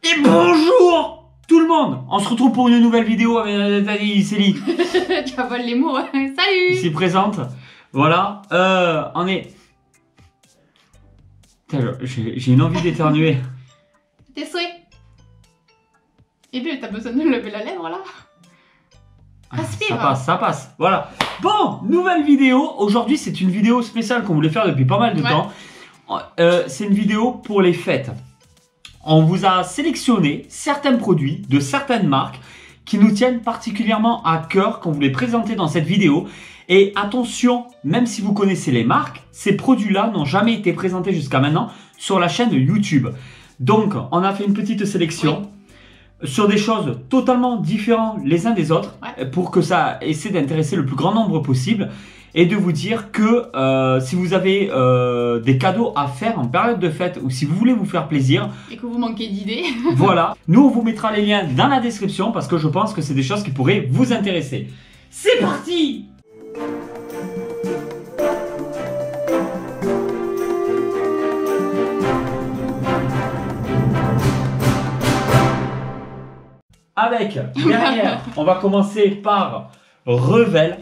Et bonjour tout le monde. On se retrouve pour une nouvelle vidéo avec Nathalie Célie. Tu vas voler les mots. Salut. Ici présente. Voilà. On est... J'ai une envie d'éternuer. Tes souhaits. Et puis t'as besoin de lever la lèvre là. Respire. Ça passe, ça passe. Voilà. Bon, nouvelle vidéo. Aujourd'hui, c'est une vidéo spéciale qu'on voulait faire depuis pas mal de temps. C'est une vidéo pour les fêtes. On vous a sélectionné certains produits de certaines marques qui nous tiennent particulièrement à cœur qu'on voulait présenter dans cette vidéo. Et attention, même si vous connaissez les marques, ces produits-là n'ont jamais été présentés jusqu'à maintenant sur la chaîne YouTube. Donc, on a fait une petite sélection sur des choses totalement différentes les uns des autres pour que ça essaie d'intéresser le plus grand nombre possible. Et de vous dire que si vous avez des cadeaux à faire en période de fête ou si vous voulez vous faire plaisir et que vous manquez d'idées, voilà, nous on vous mettra les liens dans la description parce que je pense que c'est des choses qui pourraient vous intéresser. C'est parti! Avec, derrière, on va commencer par Revel.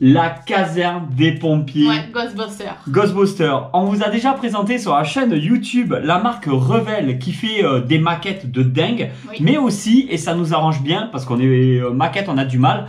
La caserne des pompiers. Ouais, Ghostbusters. Ghostbusters. On vous a déjà présenté sur la chaîne YouTube la marque Revel qui fait des maquettes de dingue. Oui. Mais aussi, et ça nous arrange bien parce qu'on est maquette, on a du mal,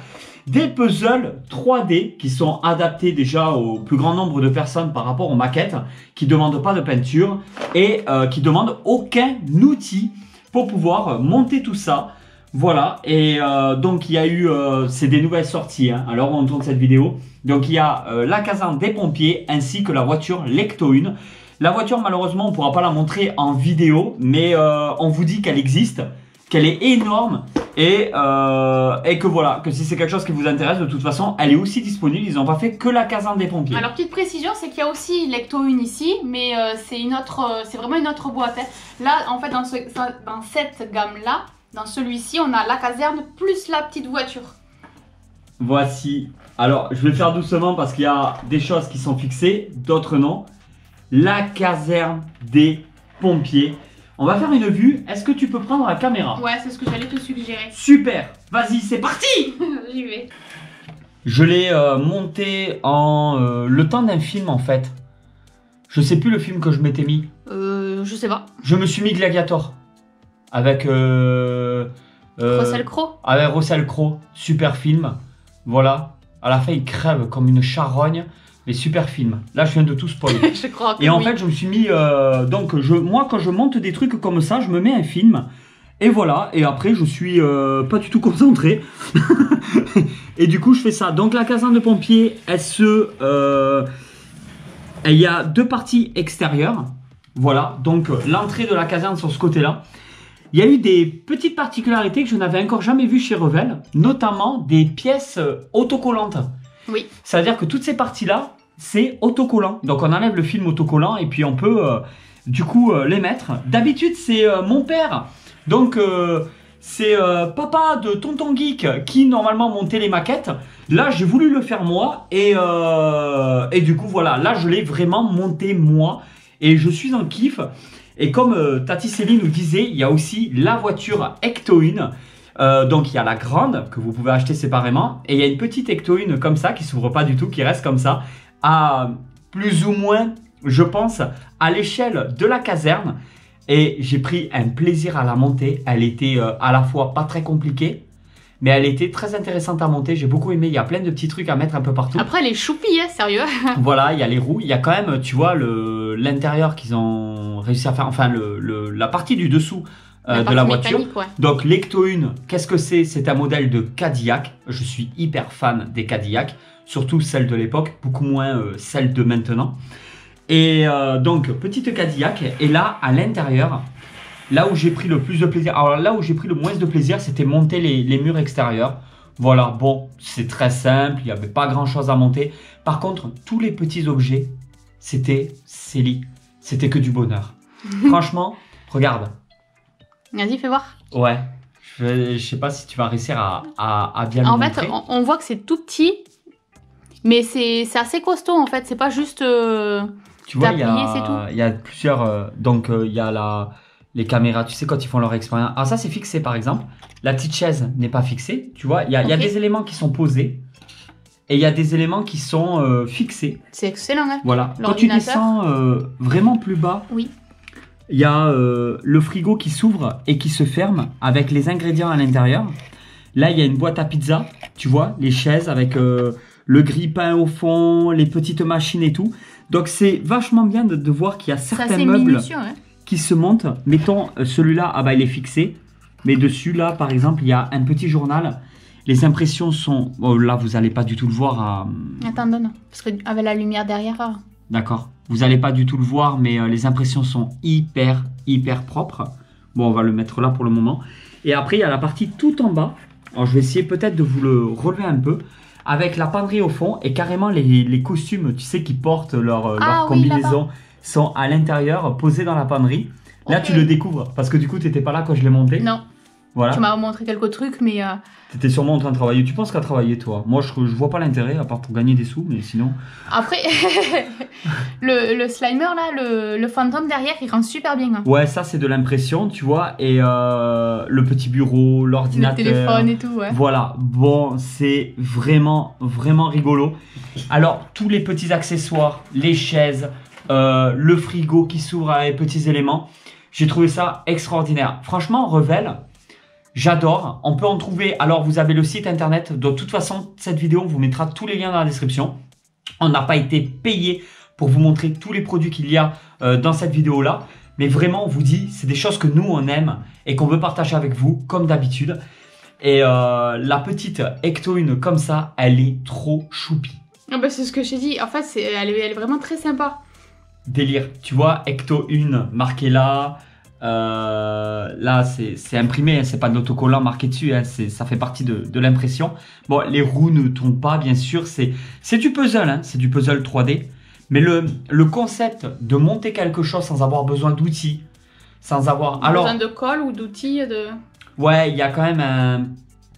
des puzzles 3D qui sont adaptés déjà au plus grand nombre de personnes par rapport aux maquettes, qui ne demandent pas de peinture et qui ne demandent aucun outil pour pouvoir monter tout ça. Voilà, et donc il y a eu, c'est des nouvelles sorties, hein, alors on tourne cette vidéo. Donc il y a la caserne des pompiers ainsi que la voiture Lecto 1. La voiture malheureusement on ne pourra pas la montrer en vidéo, mais on vous dit qu'elle existe, qu'elle est énorme et que voilà, que si c'est quelque chose qui vous intéresse, de toute façon elle est aussi disponible, ils n'ont pas fait que la caserne des pompiers. Alors petite précision, c'est qu'il y a aussi Lecto 1 ici, mais c'est vraiment une autre boîte. Hein. Là en fait dans cette gamme là, dans celui-ci, on a la caserne plus la petite voiture. Voici. Alors, je vais faire doucement parce qu'il y a des choses qui sont fixées, d'autres non. La caserne des pompiers. On va faire une vue. Est-ce que tu peux prendre la caméra? Ouais, c'est ce que j'allais te suggérer. Super. Vas-y, c'est parti. J'y vais. Je l'ai monté en le temps d'un film en fait. Je sais plus le film que je m'étais mis. Je sais pas. Je me suis mis Gladiator. Avec Russell Crowe. Avec Russell Crowe, super film. Voilà, à la fin il crève comme une charogne, mais super film. Là je viens de tout spoiler. Je crois que et en fait je me suis mis moi quand je monte des trucs comme ça, je me mets un film et voilà, et après je suis pas du tout concentré. Et du coup je fais ça. Donc la caserne de pompiers, il y a deux parties extérieures. Voilà, donc l'entrée de la caserne sur ce côté-là. Il y a eu des petites particularités que je n'avais encore jamais vues chez Revel, notamment des pièces autocollantes. Oui. C'est-à-dire que toutes ces parties-là, c'est autocollant. Donc on enlève le film autocollant et puis on peut du coup les mettre. D'habitude, c'est mon père. Donc c'est papa de Tonton Geek qui normalement montait les maquettes. Là, j'ai voulu le faire moi et du coup, voilà. Là, je l'ai vraiment monté moi et je suis en kiff. Et comme Tati Céline nous disait, il y a aussi la voiture Ecto 1. Donc il y a la grande que vous pouvez acheter séparément. Et il y a une petite Ecto 1 comme ça qui s'ouvre pas du tout, qui reste comme ça. À plus ou moins, je pense, à l'échelle de la caserne. Et j'ai pris un plaisir à la monter. Elle était à la fois pas très compliquée, mais elle était très intéressante à monter. J'ai beaucoup aimé. Il y a plein de petits trucs à mettre un peu partout. Après, elle est choupie, hein, sérieux. Voilà, il y a les roues. Il y a quand même, tu vois, l'intérieur qu'ils ont réussi à faire. Enfin, la partie du dessous de la voiture. Ouais. Donc, l'Ecto 1, qu'est-ce que c'est? C'est un modèle de Cadillac. Je suis hyper fan des Cadillac. Surtout celle de l'époque, beaucoup moins celle de maintenant. Et donc, petite Cadillac. Et là, à l'intérieur... Là où j'ai pris le plus de plaisir, alors là où j'ai pris le moins de plaisir, c'était monter les murs extérieurs. Voilà, bon, c'est très simple, il n'y avait pas grand chose à monter. Par contre, tous les petits objets, c'était que du bonheur. Franchement, regarde. Vas-y, fais voir. Ouais, je sais pas si tu vas réussir à bien le montrer. En fait, on voit que c'est tout petit, mais c'est assez costaud en fait, c'est pas juste... tu vois, il y a plusieurs... donc, il y a les caméras, tu sais, quand ils font leur expérience. Alors ça, c'est fixé, par exemple. La petite chaise n'est pas fixée. Tu vois, il y a des éléments qui sont posés. Et il y a des éléments qui sont fixés. C'est excellent, hein. Voilà. Quand tu descends vraiment plus bas, oui. Il y a le frigo qui s'ouvre et qui se ferme avec les ingrédients à l'intérieur. Là, il y a une boîte à pizza, tu vois, les chaises avec le grille-pain au fond, les petites machines et tout. Donc, c'est vachement bien de voir qu'il y a certains meubles qui se montent. Mettons, celui-là, ah bah, il est fixé. Mais dessus, là, par exemple, il y a un petit journal. Les impressions sont... Oh, là, vous n'allez pas du tout le voir. Attends, donne. Parce qu'avec la lumière derrière... D'accord. Vous n'allez pas du tout le voir, mais les impressions sont hyper propres. Bon, on va le mettre là pour le moment. Et après, il y a la partie tout en bas. Alors, je vais essayer peut-être de vous le relever un peu. Avec la penderie au fond et carrément les costumes, tu sais, qui portent leur combinaison sont à l'intérieur, posés dans la penderie. Là, tu le découvres parce que du coup, tu n'étais pas là quand je l'ai monté. Non. Voilà. Tu m'as montré quelques trucs, mais... Tu étais sûrement en train de travailler. Tu penses qu'à travailler, toi? Moi, je vois pas l'intérêt, à part pour gagner des sous, mais sinon... Après, le Slimer, là, le fantôme derrière, il rend super bien. Hein. Ouais, ça, c'est de l'impression, tu vois. Et le petit bureau, l'ordinateur... Le téléphone et tout, ouais. Voilà. Bon, c'est vraiment rigolo. Alors, tous les petits accessoires, les chaises, le frigo qui s'ouvre avec les petits éléments, j'ai trouvé ça extraordinaire. Franchement, Revel... J'adore, on peut en trouver, alors vous avez le site internet, de toute façon cette vidéo on vous mettra tous les liens dans la description. On n'a pas été payé pour vous montrer tous les produits qu'il y a dans cette vidéo là, mais vraiment on vous dit, c'est des choses que nous on aime et qu'on veut partager avec vous comme d'habitude. Et la petite Ecto 1 comme ça, elle est trop choupi. Ah bah c'est ce que j'ai dit, en fait elle est vraiment très sympa. Délire, tu vois, Ecto 1 marqué là. Là c'est imprimé, hein, c'est pas de l'autocollant marqué dessus, hein, ça fait partie de l'impression. Bon, les roues ne tombent pas, bien sûr, c'est du puzzle, hein, c'est du puzzle 3D. Mais le concept de monter quelque chose sans avoir besoin d'outils, sans avoir... besoin de colle ou d'outils de... Ouais, il y a quand même un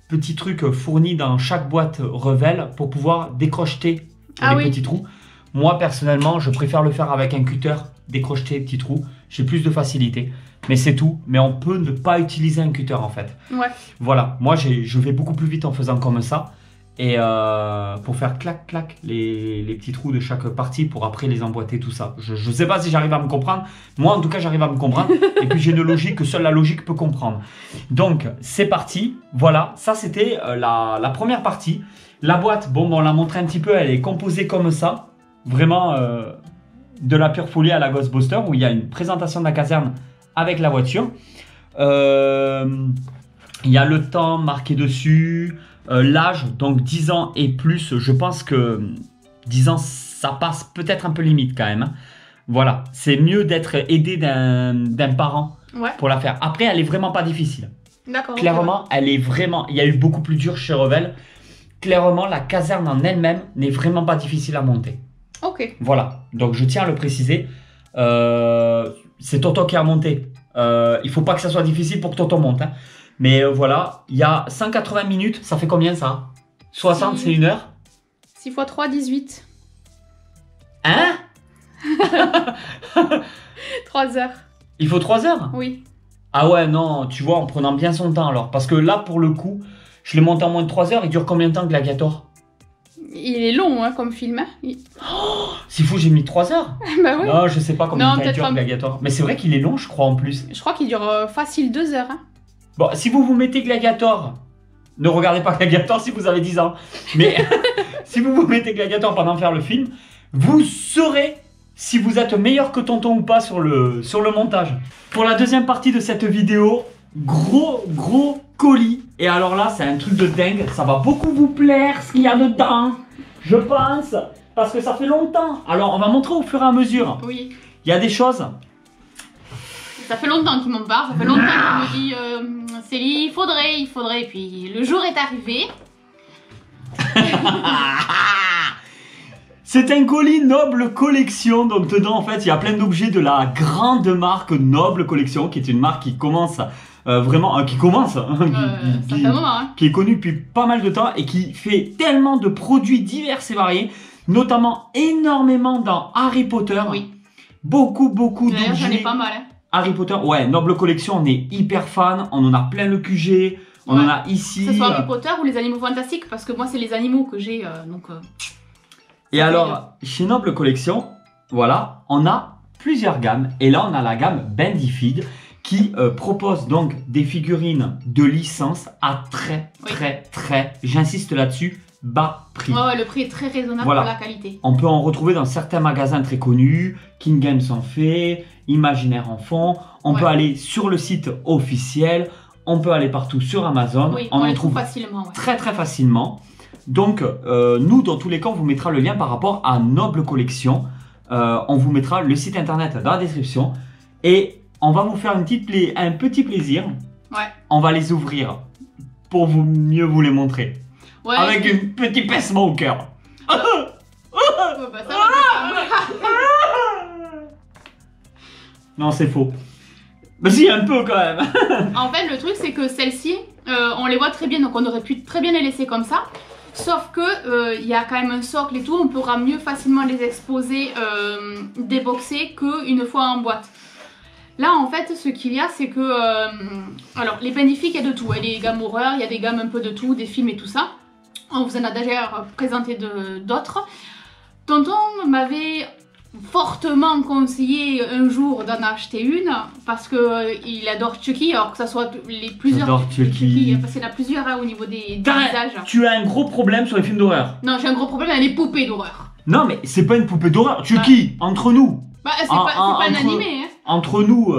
petit truc fourni dans chaque boîte Revel pour pouvoir décrocheter les petits trous. Moi, personnellement, je préfère le faire avec un cutter, décrocheter les petits trous. J'ai plus de facilité. Mais c'est tout. Mais on peut ne pas utiliser un cutter, en fait. Ouais. Voilà. Moi, je vais beaucoup plus vite en faisant comme ça. Et pour faire clac, clac, les petits trous de chaque partie pour après les emboîter, tout ça. Je sais pas si j'arrive à me comprendre. Moi, en tout cas, j'arrive à me comprendre. Et puis, j'ai une logique que seule la logique peut comprendre. Donc, c'est parti. Voilà. Ça, c'était la première partie. La boîte, bon, on l'a montré un petit peu. Elle est composée comme ça. Vraiment de la pure folie à la Ghostbuster, où il y a une présentation de la caserne avec la voiture. Il y a le temps marqué dessus, l'âge, donc 10 ans et plus. Je pense que 10 ans, ça passe peut-être un peu limite quand même. Hein. Voilà, c'est mieux d'être aidé d'un parent pour la faire. Après, elle est vraiment pas difficile. D'accord. Clairement, elle est vraiment... Il y a eu beaucoup plus dur chez Revel. Clairement, la caserne en elle-même n'est vraiment pas difficile à monter. Ok. Voilà, donc je tiens à le préciser. C'est Toto qui a monté. Il faut pas que ça soit difficile pour que Toto monte. Hein. Mais voilà, il y a 180 minutes. Ça fait combien ça? 60, c'est 1 heure? 6 x 3, 18. Hein? 3 heures. Il faut 3 heures? Oui. Ah ouais, non, tu vois, en prenant bien son temps alors. Parce que là, pour le coup, je l'ai monté en moins de 3 heures. Il dure combien de temps, Gladiator? Il est long, hein, comme film. Hein. Oh, c'est fou, j'ai mis 3 heures. Bah oui. Non, je sais pas combien de temps il dure, Gladiator. Mais c'est vrai qu'il est long, je crois, en plus. Je crois qu'il dure facile 2 heures. Hein. Bon, si vous vous mettez Gladiator, ne regardez pas Gladiator si vous avez 10 ans. Mais si vous vous mettez Gladiator pendant faire le film, vous saurez si vous êtes meilleur que Tonton ou pas sur le montage. Pour la deuxième partie de cette vidéo, gros colis. Et alors là, c'est un truc de dingue. Ça va beaucoup vous plaire ce qu'il y a dedans, je pense. Parce que ça fait longtemps. Alors, on va montrer au fur et à mesure. Oui. Il y a des choses. Ça fait longtemps qu'il m'en parle. Ça fait longtemps qu'il me dit Célie, il faudrait. Et puis le jour est arrivé. C'est un colis Noble Collection. Donc dedans, en fait, il y a plein d'objets de la grande marque Noble Collection, qui est une marque qui commence qui est connue depuis pas mal de temps et qui fait tellement de produits divers et variés, notamment énormément dans Harry Potter. Oui. Beaucoup d'objets. D'ailleurs, j'en ai pas mal. Hein. Harry Potter, ouais, Noble Collection, on est hyper fan, on en a plein le QG, on en a ici. Que ce soit Harry Potter ou les animaux fantastiques, parce que moi c'est les animaux que j'ai, donc... Et alors, chez Noble Collection, voilà, on a plusieurs gammes. Et là, on a la gamme Bendy qui propose donc des figurines de licence à très, j'insiste là-dessus, bas prix. Ouais, le prix est très raisonnable voilà. pour la qualité. On peut en retrouver dans certains magasins très connus, King Games en fait, Imaginaire en font. On peut aller sur le site officiel, on peut aller partout sur Amazon. Oui, on les trouve facilement. Ouais. Très facilement. Donc, nous, dans tous les cas, on vous mettra le lien par rapport à Noble Collection. On vous mettra le site internet dans la description. Et on va vous faire un petit plaisir. Ouais. On va les ouvrir pour mieux vous les montrer. Ouais, avec un petit pincement au cœur. Ouais, bah, ça va. Non, c'est faux. Mais si, un peu quand même. En fait, le truc, c'est que celles-ci, on les voit très bien, donc on aurait pu très bien les laisser comme ça. Sauf que il y a quand même un socle et tout, on pourra mieux facilement les exposer déboxés qu'une fois en boîte. Là, en fait, ce qu'il y a, c'est que... alors, les Bendifiques, il y a de tout. Il y a des gammes horreur, il y a des gammes un peu de tout, des films et tout ça. On vous en a déjà présenté d'autres. Tonton m'avait fortement conseillé un jour d'en acheter une parce que il adore Chucky, alors que ça soit les plusieurs. J'adore Chucky. Parce qu'il y en a plusieurs hein, au niveau des visages. Tu as un gros problème sur les films d'horreur. Non, j'ai un gros problème avec les poupées d'horreur. Non, mais c'est pas une poupée d'horreur. Chucky, entre nous. Bah, c'est pas un animé, hein. Entre nous.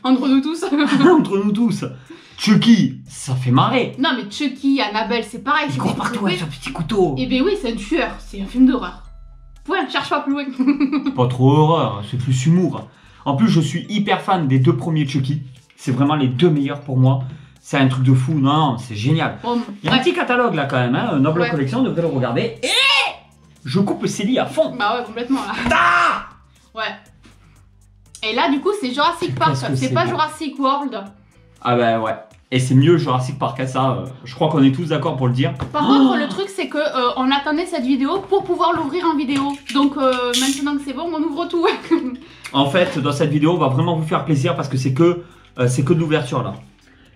Entre nous tous. Entre nous tous. Chucky, ça fait marrer. Non, mais Chucky, Annabelle, c'est pareil. Il court partout avec son petit couteau. Eh ben oui, c'est un tueur. C'est un film d'horreur. Point, cherche pas plus loin. Pas trop horreur, c'est plus humour. En plus, je suis hyper fan des deux premiers Chucky. C'est vraiment les deux meilleurs pour moi. C'est un truc de fou. Non, c'est génial. Bon, il y a un petit catalogue là quand même. Hein. Noble Collection, on devrait le regarder. Et je coupe Célie à fond. Bah ouais, complètement là. Ah ouais. Et là, du coup, c'est Jurassic Park. C'est pas Jurassic World. Ah bah ouais. Et c'est mieux Jurassic Park, hein, ça, je crois qu'on est tous d'accord pour le dire. Par contre, le truc, c'est que on attendait cette vidéo pour pouvoir l'ouvrir en vidéo. Donc maintenant que c'est bon, on ouvre tout. En fait, dans cette vidéo, on va vraiment vous faire plaisir parce que c'est que de l'ouverture là.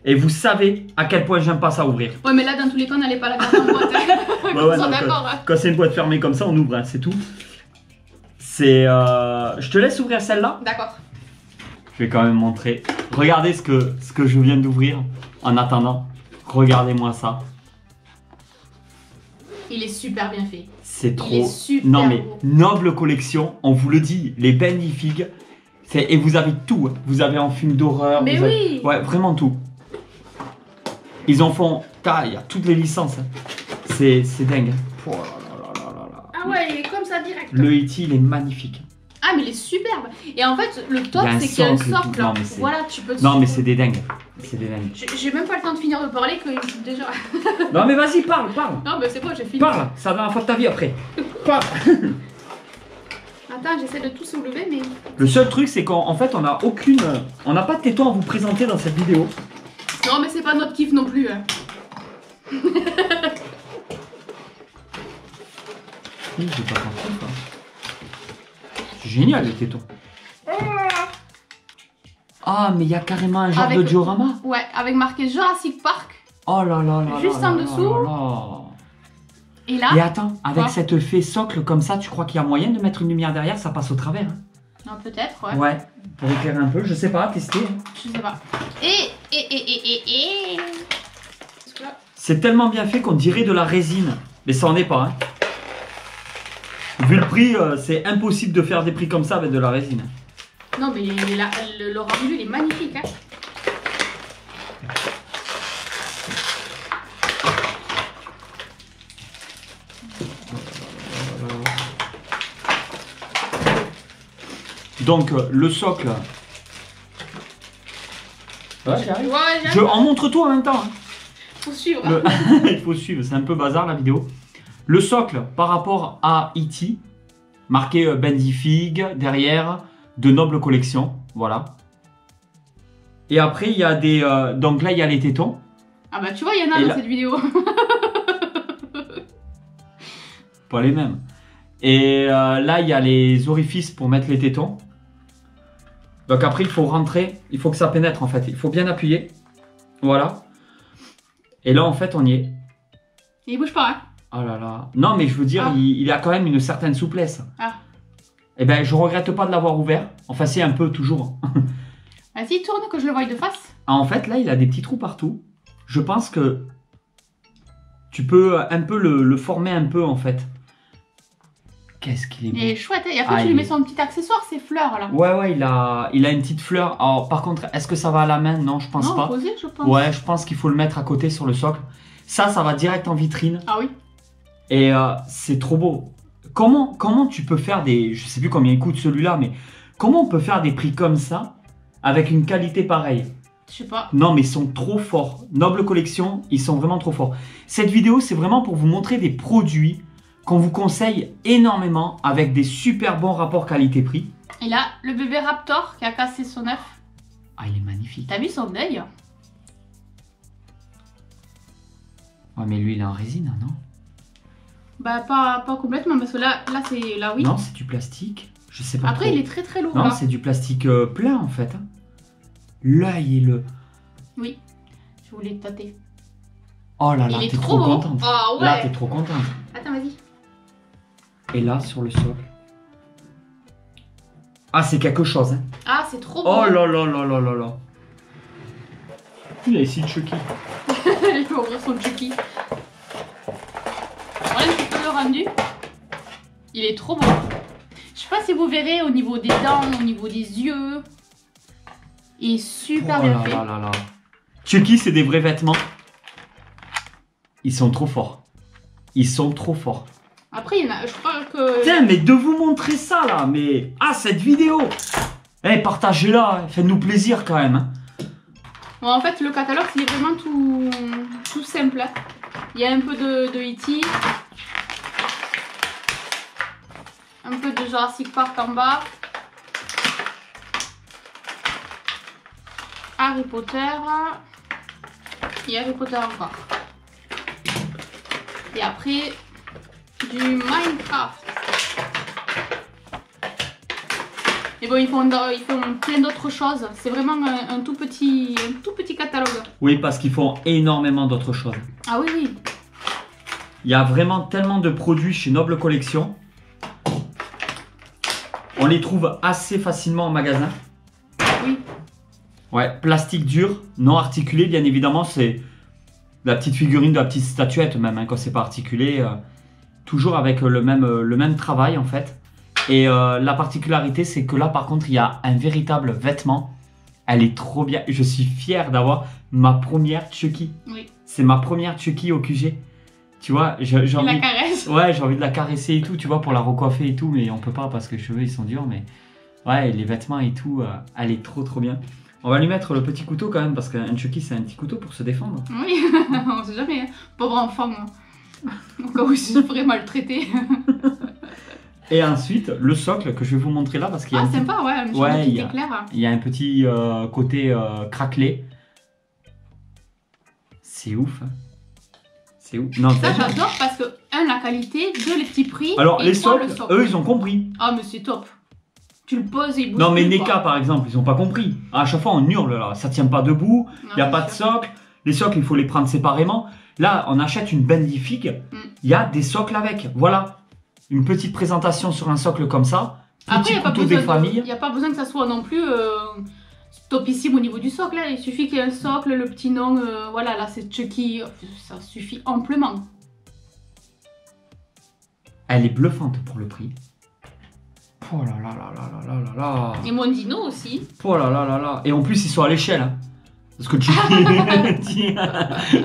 Et vous savez à quel point j'aime pas ça ouvrir. Ouais, mais là, dans tous les cas, on n'allait pas la garder en boîte. Bah ouais, d'accord. Quand c'est une boîte fermée comme ça, on ouvre, hein, c'est tout. C'est... Je te laisse ouvrir celle-là. D'accord. Je vais quand même montrer. Regardez ce que je viens d'ouvrir. En attendant, regardez-moi ça. Il est super bien fait. C'est trop... Il est super non mais, beau. Noble Collection, on vous le dit, les Bendy et vous avez tout. Vous avez en film d'horreur. Mais oui. Ouais, vraiment tout. Ils en font... Il y a toutes les licences. C'est dingue. Oh là là là là là. Ah ouais, il est comme ça direct. Le E.T. il est magnifique. Ah mais il est superbe. Et en fait le top c'est qu'il y a un socle. Voilà, tu peux. Non mais c'est des dingues. C'est des dingues. J'ai même pas le temps de finir de parler que déjà. Non mais vas-y parle. Non mais c'est bon, j'ai fini. Parle, ça va la fois de ta vie après. Parle. Attends, j'essaie de tout soulever mais. Le seul truc c'est qu'en fait on n'a aucune, on n'a pas de tétons à vous présenter dans cette vidéo. Non mais c'est pas notre kiff non plus. Hein. J'ai pas compris ça. C'est génial les tétons. Ah mais il y a carrément un genre de diorama. Ouais, avec marqué Jurassic Park. Oh là là là. Juste en dessous. Et là. Et attends, avec cet effet socle comme ça, tu crois qu'il y a moyen de mettre une lumière derrière, ça passe au travers hein? Non, peut-être, ouais. Ouais, pour éclairer un peu, je sais pas, tester. Je sais pas. C'est tellement bien fait qu'on dirait de la résine. Mais ça en est pas, hein. Vu le prix, c'est impossible de faire des prix comme ça avec de la résine. Non, mais le rendu, il est magnifique, hein. Donc, le socle. Ouais, j'arrive. Ouais, en montre tout en même temps. Hein. Faut suivre. Il faut suivre, c'est un peu bazar la vidéo. Le socle par rapport à E.T. marqué Bendy derrière, de Noble Collection, voilà. Et après il y a des... donc là il y a les tétons. Ah bah tu vois, il y en a dans cette vidéo. Pas les mêmes. Et là il y a les orifices pour mettre les tétons. Donc après, il faut rentrer, il faut que ça pénètre en fait. Il faut bien appuyer. Voilà. Et là, en fait, on y est. Et il bouge pas, hein? Oh là là. Non, mais je veux dire, il a quand même une certaine souplesse. Ah. Eh ben, je regrette pas de l'avoir ouvert. Enfin, c'est un peu toujours. Vas-y, tourne que je le voie de face. Ah, en fait, là, il a des petits trous partout. Je pense que tu peux un peu le former un peu, en fait. Qu'est-ce qu'il est beau. Il est chouette, hein? Et après, tu lui mets son petit accessoire, ces fleurs, là. Ouais, il a une petite fleur. Alors, par contre, est-ce que ça va à la main? Non, je pense pas. Posé, je pense. Ouais, je pense qu'il faut le mettre à côté sur le socle. Ça va direct en vitrine. Ah oui. Et c'est trop beau. Comment tu peux faire des... Je sais plus combien il coûte celui-là, mais comment on peut faire des prix comme ça avec une qualité pareille? Je sais pas. Non, mais ils sont trop forts. Noble Collection, ils sont vraiment trop forts. Cette vidéo, c'est vraiment pour vous montrer des produits qu'on vous conseille énormément avec des super bons rapports qualité-prix. Et là, le bébé Raptor qui a cassé son œuf. Ah, il est magnifique. T'as vu son œil? Ouais, mais lui, il est en résine, non? Bah, pas complètement, parce que là c'est... Là, oui. Non, c'est du plastique. Je sais pas Après, trop. il est très très lourd, Non, là. c'est du plastique plein, en fait. L'œil et le... Oui, je voulais te tâter. Oh là là, il est t'es trop trop beau. contente. Ah ouais. Là, t'es trop contente. Attends, vas-y. Et là, sur le socle. Ah, c'est quelque chose, hein. Ah, c'est trop beau. Oh là là là là là là. Il a ici Chucky. Il peut ouvrir son Chucky. Voilà un petit peu le rendu. Il est trop beau. Je sais pas si vous verrez au niveau des dents, au niveau des yeux. Il est super bien fait. Là là là. Chucky, c'est des vrais vêtements. Ils sont trop forts. Ils sont trop forts. Après, il y en a, je crois que... Tiens, mais de vous montrer ça, là, mais... Ah, cette vidéo. Eh, partagez-la, faites-nous plaisir, quand même. Hein. Bon, en fait, le catalogue, il est vraiment tout simple. Il y a un peu de E.T. Un peu de Jurassic Park en bas. Harry Potter. Et Harry Potter encore. Et après, du Minecraft. Et bon, ils font plein d'autres choses. C'est vraiment un tout petit catalogue. Oui, parce qu'ils font énormément d'autres choses. Ah oui, oui. Il y a vraiment tellement de produits chez Noble Collection. On les trouve assez facilement en magasin. Oui. Ouais, plastique dur, non articulé, bien évidemment, c'est la petite figurine de la petite statuette même, hein, quand c'est pas articulé. Toujours avec le même travail en fait. Et la particularité, c'est que là, par contre, il y a un véritable vêtement. Elle est trop bien. Je suis fier d'avoir ma première Chucky. Oui. C'est ma première Chucky au QG. Tu vois, j'ai envie... La caresse. Ouais, j'ai envie de la caresser et tout, tu vois, pour la recoiffer et tout, mais on peut pas parce que les cheveux, ils sont durs, mais... Ouais, les vêtements et tout, elle est trop bien. On va lui mettre le petit couteau quand même, parce qu'un Chucky, c'est un petit couteau pour se défendre. Oui, on sait jamais. Hein. Pauvre enfant. Au cas où il se ferait maltraiter. Et ensuite, le socle que je vais vous montrer là, parce qu'il y a Ah, sympa, ouais, un petit éclair. Il y a un petit côté craquelé. C'est ouf. Hein. C'est ouf. Non, Ça, j'adore parce que, la qualité, les petits prix. Alors, et les trois, socles, eux, ils ont compris. Ah, mais c'est top. Tu le poses et il bouge. Non, mais plus, NECA, quoi. par exemple, ils ont pas compris. À chaque fois, on hurle là. Ça tient pas debout. Il n'y a pas de socle. Les socles, il faut les prendre séparément. Là, on achète une Bendifique. Il y a des socles avec. Voilà. Une petite présentation sur un socle comme ça. Après, il familles. n'y a pas besoin que ça soit non plus topissime au niveau du socle. Là. Il suffit qu'il y ait un socle, le petit nom. Voilà, là, c'est Chucky. Ça suffit amplement. Elle est bluffante pour le prix. Oh là là là là là là là. Et mon dino aussi. Oh là là là là. Et en plus, ils sont à l'échelle. Hein. Parce que tu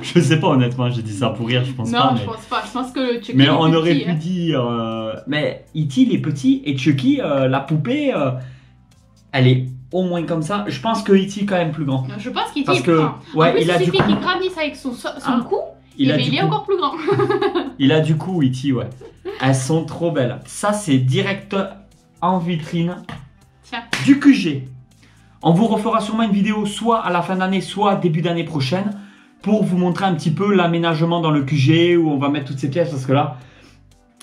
je sais pas honnêtement, j'ai dit ça pour rire, je pense non, pas. Non, je pense pas. Je pense que Chucky. Mais est on plus aurait petit, pu hein. dire. Mais E.T. il est petit et Chucky, la poupée, elle est au moins comme ça. Je pense que E.T. est quand même plus grand. Je pense qu'il Parce est que, plus grand. ouais, en plus, il a il du suffit coup. qu'il gravisse avec son cou. Il est encore plus grand. Il a du coup, E.T. ouais. Elles sont trop belles. Ça, c'est direct en vitrine. Tiens. Du QG. On vous refera sûrement une vidéo soit à la fin d'année, soit début d'année prochaine pour vous montrer un petit peu l'aménagement dans le QG où on va mettre toutes ces pièces parce que là,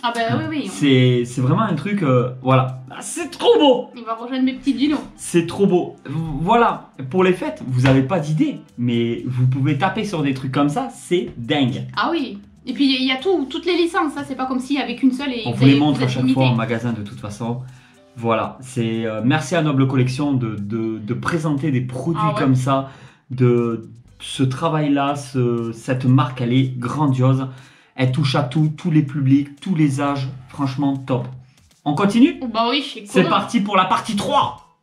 Ah bah oui. C'est vraiment un truc, voilà. Ah, c'est trop beau. Il va rejoindre mes petits dinos. C'est trop beau. Voilà, pour les fêtes, vous n'avez pas d'idée, mais vous pouvez taper sur des trucs comme ça, c'est dingue. Ah oui. Et puis il y a toutes les licences, ça c'est pas comme s'il y avait qu'une seule et on vous les montre à chaque fois en magasin de toute façon. Voilà, c'est merci à Noble Collection de présenter des produits comme ça, de ce travail-là, cette marque, elle est grandiose. Elle touche à tout, tous les publics, tous les âges. Franchement, top. On continue? Bah oui, c'est parti pour la partie 3.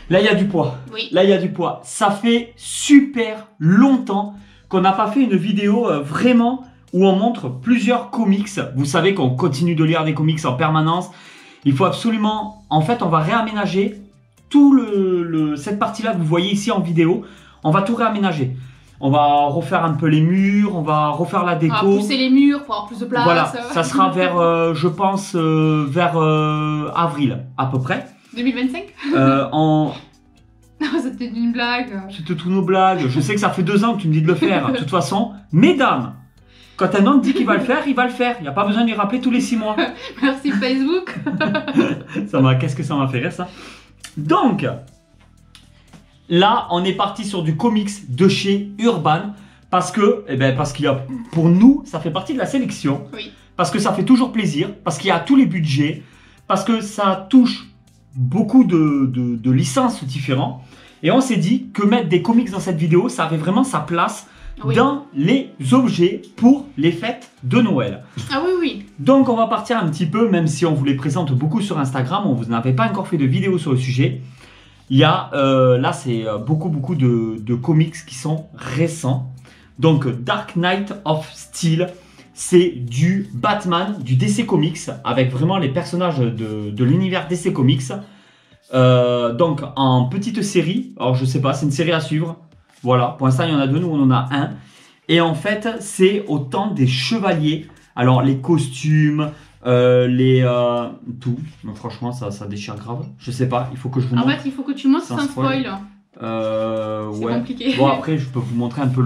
Là, il y a du poids. Oui. Là, il y a du poids. Ça fait super longtemps qu'on n'a pas fait une vidéo vraiment où on montre plusieurs comics. Vous savez qu'on continue de lire des comics en permanence. Il faut absolument... En fait, on va réaménager tout cette partie-là que vous voyez ici en vidéo. On va tout réaménager. On va refaire un peu les murs, on va refaire la déco. On va pousser les murs pour avoir plus de place. Voilà, ça sera vers, je pense, vers avril à peu près. 2025 Non, c'était une blague. C'était toutes nos blagues. Je sais que ça fait 2 ans que tu me dis de le faire. De toute façon, mesdames, quand un homme dit qu'il va le faire, il va le faire. Il n'y a pas besoin de lui rappeler tous les 6 mois. Merci Facebook. Qu'est-ce que ça m'a fait rire ça. Donc... Là, on est parti sur du comics de chez Urban parce que, parce qu'il y a, pour nous, ça fait partie de la sélection. Oui. Parce que ça fait toujours plaisir, parce qu'il y a tous les budgets, parce que ça touche beaucoup de licences différentes. Et on s'est dit que mettre des comics dans cette vidéo, ça avait vraiment sa place dans les objets pour les fêtes de Noël. Ah oui. Donc on va partir un petit peu, même si on vous les présente beaucoup sur Instagram, on vous n'avait pas encore fait de vidéo sur le sujet. Il y a, là c'est beaucoup de comics qui sont récents. Donc Dark Knight of Steel, c'est du Batman, du DC Comics, avec vraiment les personnages de l'univers DC Comics. Donc en petite série, alors je sais pas, c'est une série à suivre. Voilà, pour l'instant il y en a 2, nous on en a un. Et en fait c'est au temps des chevaliers. Alors les costumes... tout, mais franchement ça déchire grave. Je sais pas, il faut que je vous montre. En fait, il faut que tu montres sans spoil. C'est compliqué. Bon, après, je peux vous montrer un peu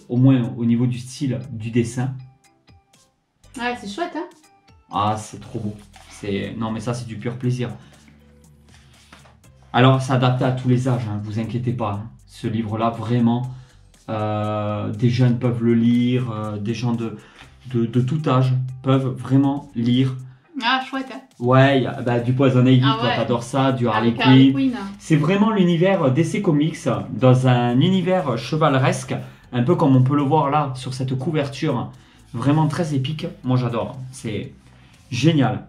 au moins au niveau du style du dessin. Ouais, c'est chouette, hein. Ah, c'est trop beau. Non, mais ça, c'est du pur plaisir. Alors, c'est adapté à tous les âges, hein, vous inquiétez pas. Hein. Ce livre-là, vraiment, des jeunes peuvent le lire, des gens de tout âge peuvent vraiment lire. Ah, chouette, hein. Ouais, du Poison Ivy, toi t'adores ça, du Harley Quinn. C'est vraiment l'univers DC Comics dans un univers chevaleresque, un peu comme on peut le voir là sur cette couverture, vraiment très épique. Moi j'adore, c'est génial.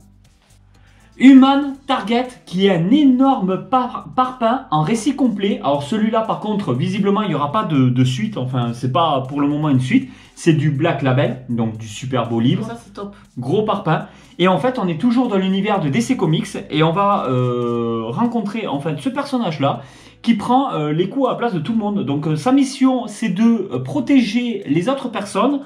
Human Target, qui est un énorme parpaing en récit complet. Alors celui-là par contre, visiblement il n'y aura pas de suite, enfin c'est pas pour le moment une suite. C'est du Black Label, donc du super beau livre. Ça c'est top. Gros parpaing. Et en fait on est toujours dans l'univers de DC Comics et on va rencontrer en fait ce personnage-là qui prend les coups à la place de tout le monde. Donc sa mission c'est de protéger les autres personnes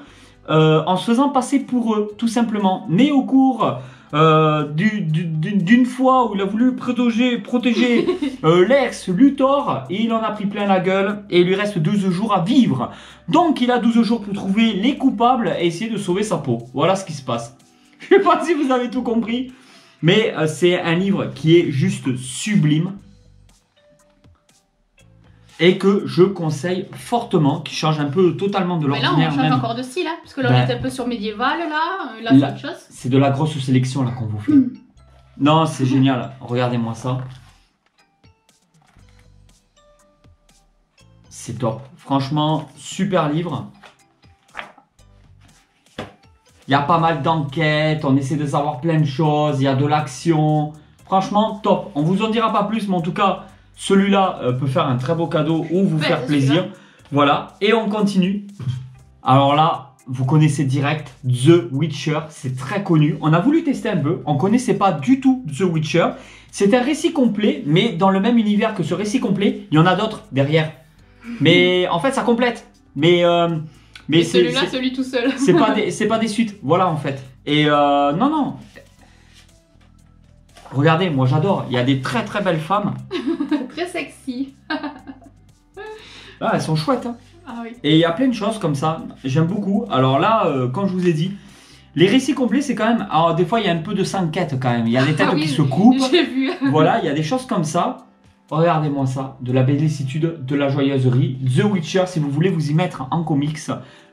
en se faisant passer pour eux, tout simplement. Mais au cours... d'une fois où il a voulu protéger Lex Luthor et il en a pris plein la gueule et il lui reste 12 jours à vivre. Donc il a 12 jours pour trouver les coupables et essayer de sauver sa peau. Voilà ce qui se passe. Je sais pas si vous avez tout compris, mais c'est un livre qui est juste sublime et que je conseille fortement, qui change un peu totalement de l'ordinaire. Mais là on change encore de style, hein, parce que là on est un peu sur médiéval, là c'est autre chose. C'est de la grosse sélection là qu'on vous fait. Non, c'est génial, regardez-moi ça. C'est top, franchement, super livre. Il y a pas mal d'enquêtes, on essaie de savoir plein de choses, il y a de l'action. Franchement, top. On vous en dira pas plus, mais en tout cas... Celui-là peut faire un très beau cadeau ou vous faire plaisir. Voilà, et on continue. Alors là, vous connaissez direct The Witcher, c'est très connu. On a voulu tester un peu, on ne connaissait pas du tout The Witcher. C'est un récit complet, mais dans le même univers que ce récit complet, il y en a d'autres derrière. Mais en fait, ça complète. Mais celui-là, celui tout seul. c'est pas des suites, voilà en fait. Et non. Regardez, moi j'adore, il y a des très très belles femmes. Très sexy. Ah, elles sont chouettes. Hein. Ah oui. Et il y a plein de choses comme ça, j'aime beaucoup. Alors là, comme je vous ai dit, Les récits complets, c'est quand même... Alors, des fois, il y a un peu de s'enquête quand même. Il y a des têtes Ah oui, qui se coupent. J'ai vu. Voilà, il y a des choses comme ça. Regardez-moi ça. De la bellicitude, de la joyeuserie. The Witcher, si vous voulez vous y mettre en comics,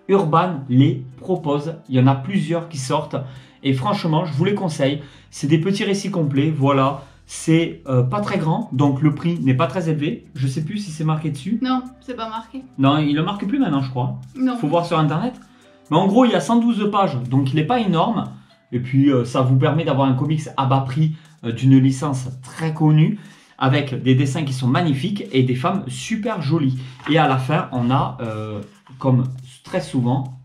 Urban les propose. Il y en a plusieurs qui sortent. Et franchement, je vous les conseille. C'est des petits récits complets. Voilà. C'est pas très grand. Donc, le prix n'est pas très élevé. Je sais plus si c'est marqué dessus. Non, c'est pas marqué. Non, il le marque plus maintenant, je crois. Non. Faut voir sur internet. Mais en gros, il y a 112 pages, donc il n'est pas énorme. Et puis, ça vous permet d'avoir un comics à bas prix d'une licence très connue, avec des dessins qui sont magnifiques et des femmes super jolies. Et à la fin, on a, comme très souvent...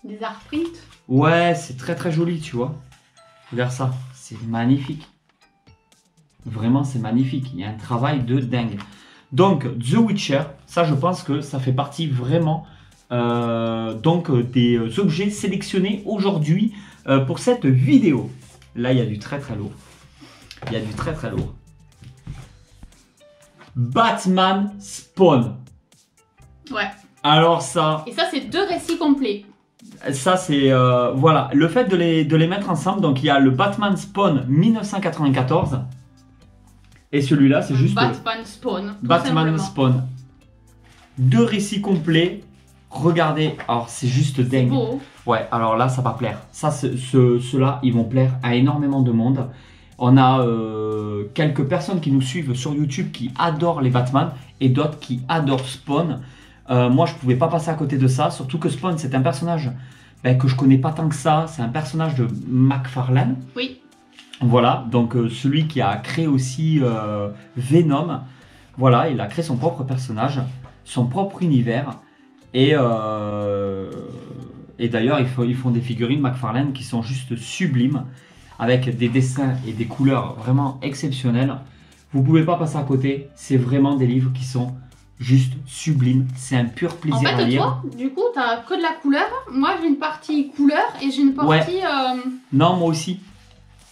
Des art print. Ouais, c'est très très joli, tu vois. Regarde ça, c'est magnifique. Vraiment, c'est magnifique. Il y a un travail de dingue. Donc, The Witcher, ça, je pense que ça fait partie vraiment... donc des objets sélectionnés aujourd'hui pour cette vidéo. Là, il y a du très très lourd. Il y a du très très lourd. Batman Spawn. Ouais. Alors ça... Et ça, c'est 2 récits complets. Ça, c'est... voilà, le fait de les mettre ensemble. Donc, il y a le Batman Spawn 1994. Et celui-là, c'est juste... Batman Spawn. Batman Spawn. 2 récits complets. Regardez, alors c'est juste dingue. Beau. Ouais, alors là, ça va plaire. Ça, ceux-là, ils vont plaire à énormément de monde. On a quelques personnes qui nous suivent sur YouTube qui adorent les Batman et d'autres qui adorent Spawn. Moi, je pouvais pas passer à côté de ça, surtout que Spawn, c'est un personnage que je connais pas tant que ça. C'est un personnage de McFarlane. Oui. Voilà, donc celui qui a créé aussi Venom. Voilà, il a créé son propre personnage, son propre univers. Et d'ailleurs, ils font des figurines McFarlane qui sont juste sublimes, avec des dessins et des couleurs vraiment exceptionnelles. Vous pouvez pas passer à côté, c'est vraiment des livres qui sont juste sublimes. C'est un pur plaisir à lire. En fait, toi, du coup, t'as que de la couleur. Moi, j'ai une partie couleur et j'ai une partie... Ouais. Non, moi aussi.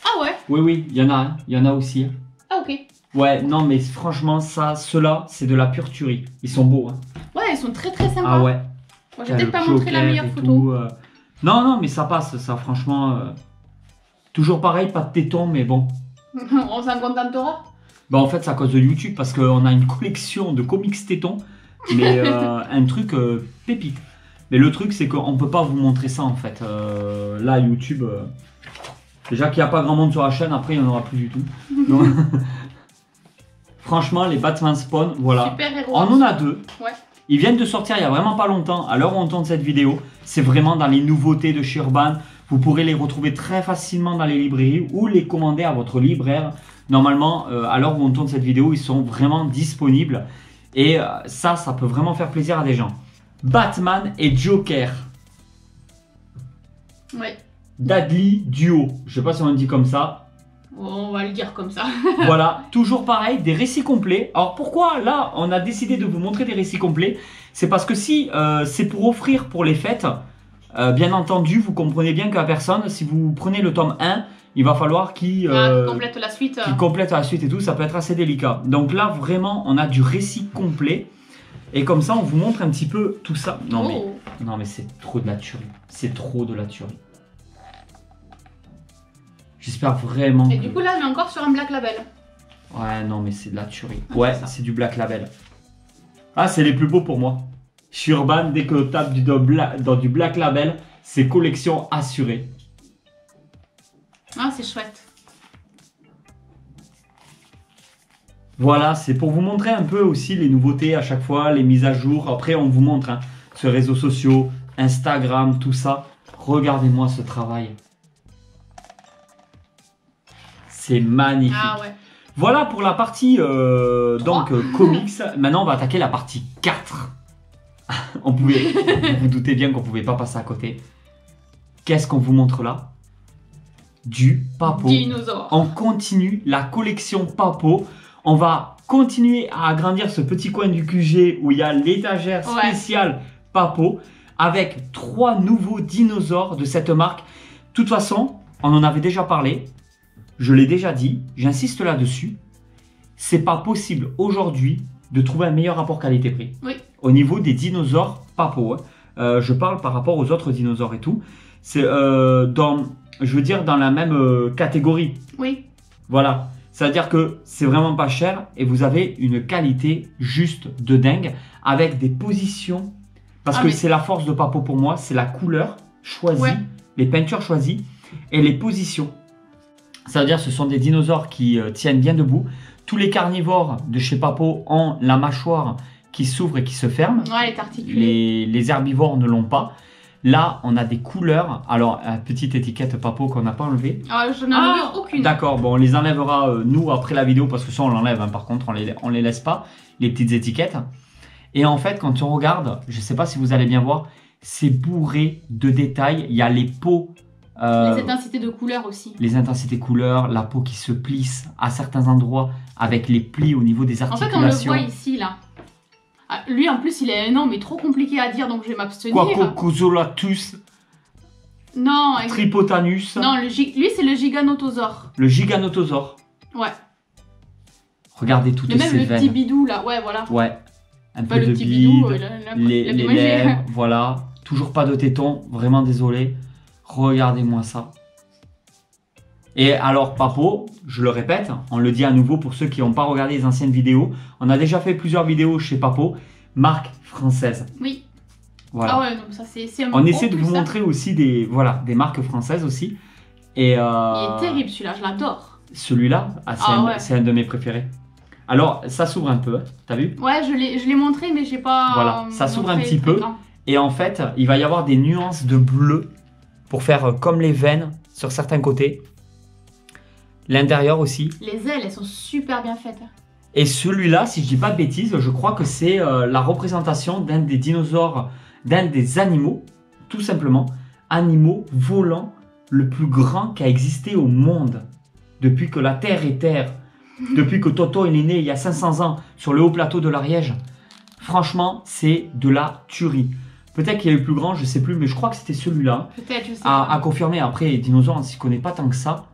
Ah ouais? Oui, oui, il y en a un, il y en a aussi. Ah ok. Ouais, non, mais franchement, ceux-là, c'est de la pure tuerie. Ils sont beaux, hein. Ouais, ils sont très très sympas. Ah ouais. Moi, j'ai peut-être pas montré la meilleure photo. Tout, Non, non, mais ça passe, ça, franchement. Toujours pareil, pas de tétons, mais bon. On s'en contentera. Bah, en fait, c'est à cause de YouTube, parce qu'on a une collection de comics tétons, mais un truc pépite. Mais le truc, c'est qu'on peut pas vous montrer ça, en fait. Là, YouTube, déjà qu'il n'y a pas grand monde sur la chaîne, après, il n'y en aura plus du tout. Donc, franchement, les Batman Spawn, voilà. Super héros. On en a 2. Ouais. Ils viennent de sortir il y a vraiment pas longtemps, à l'heure où on tourne cette vidéo. C'est vraiment dans les nouveautés de chez Urban. Vous pourrez les retrouver très facilement dans les librairies ou les commander à votre libraire. Normalement, à l'heure où on tourne cette vidéo, ils sont vraiment disponibles. Et ça peut vraiment faire plaisir à des gens. Batman et Joker. Ouais. Dudley Duo. Je sais pas si on le dit comme ça. On va le dire comme ça. Voilà, toujours pareil, des récits complets. Alors pourquoi là on a décidé de vous montrer des récits complets? C'est parce que si c'est pour offrir pour les fêtes, bien entendu, vous comprenez bien que la personne, si vous prenez le tome 1, il va falloir qu'il complète la suite. complète la suite et tout, ça peut être assez délicat. Donc là vraiment on a du récit complet. Et comme ça on vous montre un petit peu tout ça. Non mais c'est trop de la tuerie. C'est trop de la tuerie. J'espère vraiment. Et du coup, là, on est encore sur un Black Label. Ouais, non, mais c'est de la tuerie. Ah, ouais, c'est du Black Label. Ah, c'est les plus beaux pour moi. Chez Urban, dès que tu tapes dans du Black Label, c'est collection assurée. Ah, c'est chouette. Voilà, c'est pour vous montrer un peu aussi les nouveautés à chaque fois, les mises à jour. Après, on vous montre sur les réseaux sociaux, Instagram, tout ça. Regardez-moi ce travail. C'est magnifique. Ah ouais. Voilà pour la partie comics. Maintenant, on va attaquer la partie 4. Vous vous doutez bien qu'on ne pouvait pas passer à côté. Qu'est-ce qu'on vous montre là? Du Papo. Dinosaure. On continue la collection Papo. On va continuer à agrandir ce petit coin du QG où il y a l'étagère spéciale Papo avec 3 nouveaux dinosaures de cette marque. De toute façon, on en avait déjà parlé. Je l'ai déjà dit, j'insiste là-dessus, c'est pas possible aujourd'hui de trouver un meilleur rapport qualité-prix. Oui. Au niveau des dinosaures Papo, je parle par rapport aux autres dinosaures et tout, C'est je veux dire, dans la même catégorie. Oui. Voilà. C'est-à-dire que c'est vraiment pas cher et vous avez une qualité juste de dingue avec des positions. Parce que c'est la force de Papo pour moi, c'est la couleur choisie, les peintures choisies et les positions. C'est-à-dire ce sont des dinosaures qui tiennent bien debout. Tous les carnivores de chez Papo ont la mâchoire qui s'ouvre et qui se ferme. Ouais, elle est articulée. Les herbivores ne l'ont pas. Là, on a des couleurs. Alors, petite étiquette Papo qu'on n'a pas enlevée. Ah, je n'en ai aucune. D'accord, bon, on les enlèvera nous après la vidéo parce que ça, on l'enlève. Hein, par contre, on les laisse pas, les petites étiquettes. Et en fait, quand on regarde, je ne sais pas si vous allez bien voir, c'est bourré de détails. Il y a les peaux. Les intensités de couleurs aussi. Les intensités couleurs, la peau qui se plisse à certains endroits avec les plis au niveau des articulations. En fait, on le voit ici, là. Ah, lui, en plus, il a un nom, mais trop compliqué à dire, donc je vais m'abstenir. Quacocosolatus. Non. Tripotanus. Non, lui, c'est le giganotosaure. Le giganotosaure. Ouais. Regardez toutes ces veines. Même le petit bidou, là. Ouais, voilà. Ouais. Un peu le de petit bide, bidou, les lèvres, voilà. Toujours pas de téton, vraiment désolé. Regardez-moi ça. Et alors, Papo, je le répète, on le dit à nouveau pour ceux qui n'ont pas regardé les anciennes vidéos. On a déjà fait plusieurs vidéos chez Papo, marque française. Oui. Voilà. Ah ouais, donc ça c'est un on essaie de vous montrer aussi des marques françaises aussi. Et il est terrible celui-là, je l'adore. Celui-là, c'est un de mes préférés. Alors, ça s'ouvre un peu, t'as vu? Ouais, je l'ai montré, mais j'ai pas. Voilà, ça s'ouvre un petit peu. Et en fait, il va y avoir des nuances de bleu pour faire comme les veines sur certains côtés. L'intérieur aussi. Les ailes, elles sont super bien faites. Et celui-là, si je dis pas de bêtises, je crois que c'est la représentation d'un des dinosaures, d'un des animaux, tout simplement, animaux volants le plus grand qui a existé au monde. Depuis que la Terre est Terre, depuis que Toto il est né il y a 500 ans sur le haut plateau de l'Ariège. Franchement, c'est de la tuerie. Peut-être qu'il y a le plus grand, je sais plus, mais je crois que c'était celui-là. Peut-être, je sais pas. pas. À confirmer, après, les dinosaures, on ne s'y connaît pas tant que ça.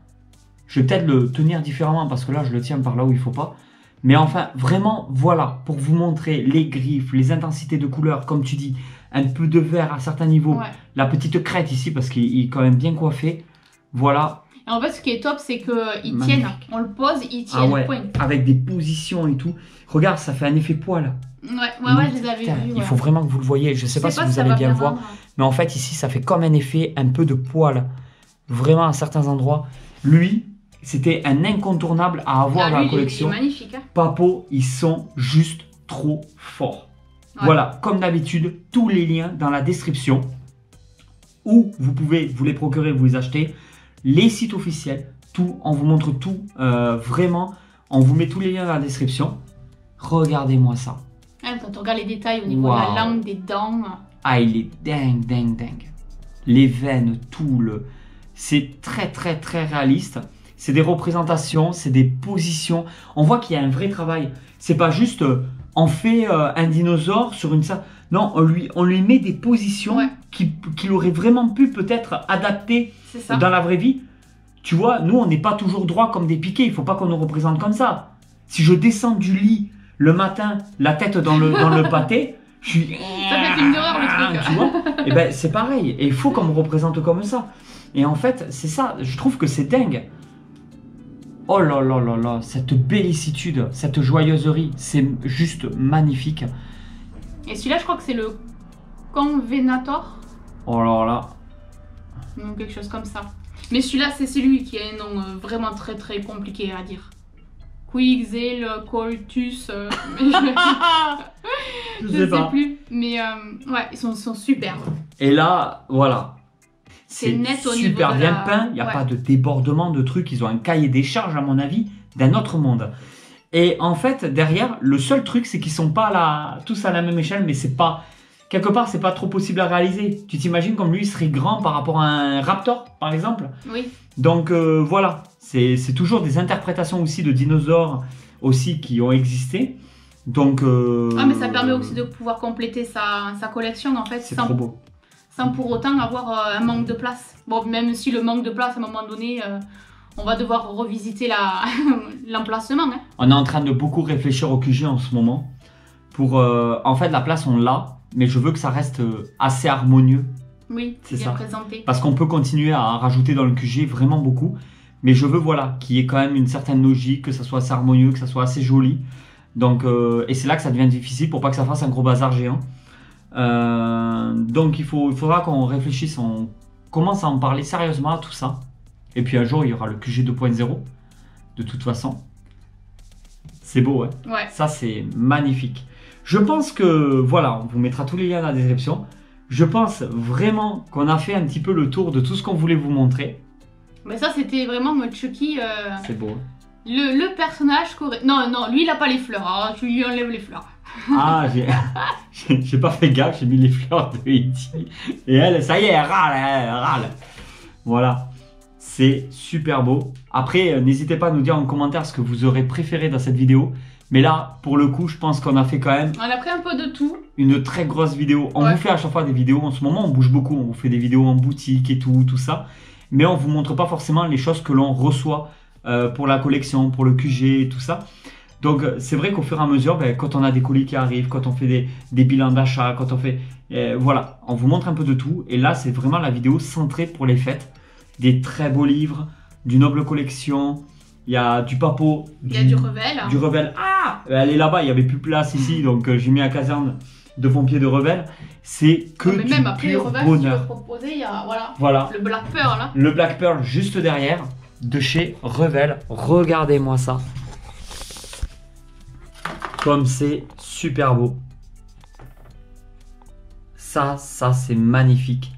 Je vais peut-être le tenir différemment parce que là, je le tiens par là où il faut pas. Mais enfin, vraiment, voilà, pour vous montrer les griffes, les intensités de couleurs, comme tu dis, un peu de vert à certains niveaux, la petite crête ici parce qu'il est quand même bien coiffé. Voilà. Et en fait, ce qui est top, c'est qu'ils tiennent. On le pose, ils tiennent. Ah ouais, avec des positions et tout. Regarde, ça fait un effet poil. Ouais, je les avais vus. Il faut vraiment que vous le voyez. Je sais pas si vous allez bien le voir. Mais en fait, ici, ça fait comme un effet un peu de poil. Vraiment à certains endroits. Lui, c'était un incontournable à avoir dans la collection. Il est magnifique. Hein. Papo, ils sont juste trop forts. Ouais. Voilà, comme d'habitude, tous les liens dans la description. Où vous pouvez vous les procurer, vous les acheter. Les sites officiels, tout, on vous montre tout. Vraiment, on vous met tous les liens dans la description. Regardez-moi ça. Quand on regarde les détails au niveau de la langue, des dents. Ah, il est dingue, dingue, dingue. Les veines, tout le... C'est très, très, très réaliste. C'est des représentations, c'est des positions. On voit qu'il y a un vrai travail. C'est pas juste, on fait un dinosaure sur une... Non, on lui met des positions qu'il aurait vraiment pu peut-être adapter dans la vraie vie. Tu vois, nous, on n'est pas toujours droit comme des piquets. Il faut pas qu'on nous représente comme ça. Si je descends du lit le matin, la tête dans le pâté, je suis... Ça fait film d'horreur le truc. Tu vois? Et ben c'est pareil. Et il faut qu'on me représente comme ça. Et en fait, c'est ça. Je trouve que c'est dingue. Oh là là là là, cette bellicitude, cette joyeuserie, c'est juste magnifique. Et celui-là, je crois que c'est le Convenator. Oh là là. Ou quelque chose comme ça. Mais celui-là, c'est celui qui a un nom vraiment très très compliqué à dire. Quixelcoltus. Je sais plus. Mais ouais, ils sont super. Et là, voilà. C'est net au niveau super de bien peint, il n'y a pas de débordement de trucs, ils ont un cahier des charges à mon avis d'un autre monde. Et en fait, derrière, le seul truc c'est qu'ils sont pas là, tous à la même échelle, mais c'est pas, quelque part c'est pas trop possible à réaliser. Tu t'imagines comme lui il serait grand par rapport à un raptor par exemple? Oui. Donc voilà, c'est toujours des interprétations aussi de dinosaures aussi qui ont existé. Donc mais ça permet aussi de pouvoir compléter sa collection en fait. C'est trop beau. Sans pour autant avoir un manque de place. Bon, même si le manque de place, à un moment donné, on va devoir revisiter l'emplacement. Hein. On est en train de beaucoup réfléchir au QG en ce moment. Pour, en fait, la place, on l'a, mais je veux que ça reste assez harmonieux Oui, C'est bien ça. présenté. Parce qu'on peut continuer à en rajouter dans le QG vraiment beaucoup. Mais je veux voilà, qu'il y ait quand même une certaine logique, que ça soit assez harmonieux, que ça soit assez joli. Donc, et c'est là que ça devient difficile pour pas que ça fasse un gros bazar géant. Donc il faudra qu'on réfléchisse, on commence à en parler sérieusement à tout ça. Et puis un jour il y aura le QG 2.0 de toute façon. C'est beau, hein. Ouais. Ça c'est magnifique. Je pense que voilà, on vous mettra tous les liens dans la description. Je pense vraiment qu'on a fait un petit peu le tour de tout ce qu'on voulait vous montrer. Mais ça c'était vraiment Chucky. C'est beau. Hein. Le personnage correct. Non, non, lui il a pas les fleurs. Alors tu lui enlèves les fleurs. Ah, j'ai pas fait gaffe, j'ai mis les fleurs de E.T. Et elle, ça y est, elle râle. Voilà, c'est super beau. Après, n'hésitez pas à nous dire en commentaire ce que vous aurez préféré dans cette vidéo. Mais là, pour le coup, je pense qu'on a fait quand même... On a pris un peu de tout. Une très grosse vidéo. On vous fait à chaque fois des vidéos. En ce moment, on bouge beaucoup. On vous fait des vidéos en boutique et tout ça. Mais on vous montre pas forcément les choses que l'on reçoit pour la collection, pour le QG et tout ça. Donc c'est vrai qu'au fur et à mesure, quand on a des colis qui arrivent, quand on fait des bilans d'achat, quand on fait... voilà, on vous montre un peu de tout. Et là, c'est vraiment la vidéo centrée pour les fêtes. Des très beaux livres, du noble collection, il y a du Papo. Il y a du Revel. Du Revel. Ah, elle est là-bas, il n'y avait plus de place ici, donc j'ai mis la caserne de pompiers de Revel. C'est que mais du même après le pur Revel, bonheur. si tu veux proposer, il y a Voilà. le Black Pearl. Là. Le Black Pearl juste derrière, de chez Revel. Regardez-moi ça. Comme c'est super beau. Ça c'est magnifique.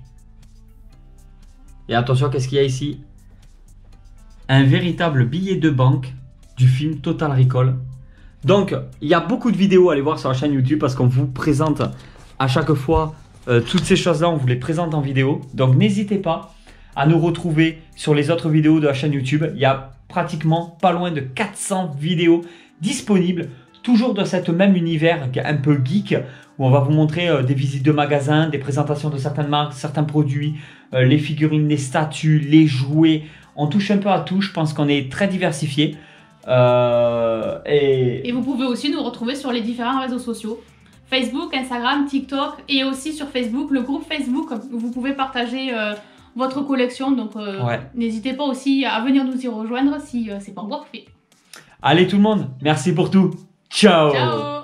Et attention, qu'est-ce qu'il y a ici? Un véritable billet de banque du film Total Recall. Donc, il y a beaucoup de vidéos à aller voir sur la chaîne YouTube parce qu'on vous présente à chaque fois toutes ces choses-là, on vous les présente en vidéo. Donc, n'hésitez pas à nous retrouver sur les autres vidéos de la chaîne YouTube. Il y a pratiquement pas loin de 400 vidéos disponibles. Toujours dans cet même univers un peu geek où on va vous montrer des visites de magasins, des présentations de certaines marques, certains produits, les figurines, les statues, les jouets. On touche un peu à tout, je pense qu'on est très diversifié. Et vous pouvez aussi nous retrouver sur les différents réseaux sociaux. Facebook, Instagram, TikTok et aussi sur Facebook, le groupe Facebook où vous pouvez partager votre collection. Donc n'hésitez pas aussi à venir nous y rejoindre si c'est pas encore fait. Allez tout le monde, merci pour tout. Ciao. Ciao.